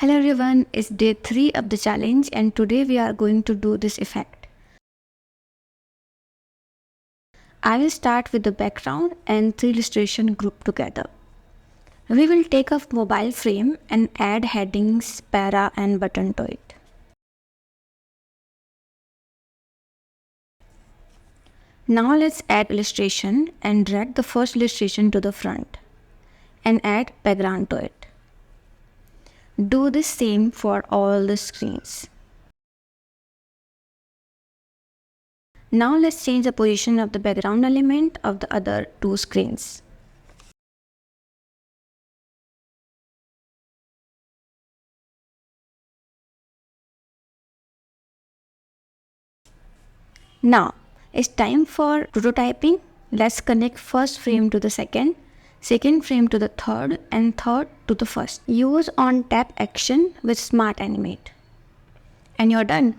Hello everyone, it's day 3 of the challenge and today we are going to do this effect. I will start with the background and 3 illustration grouped together. We will take a mobile frame and add headings, para and button to it. Now let's add illustration and drag the first illustration to the front and add background to it. Do the same for all the screens. Now let's change the position of the background element of the other 2 screens. Now it's time for prototyping. Let's connect first frame to the second frame to the third and third to the first. Use on tap action with smart animate. And you're done.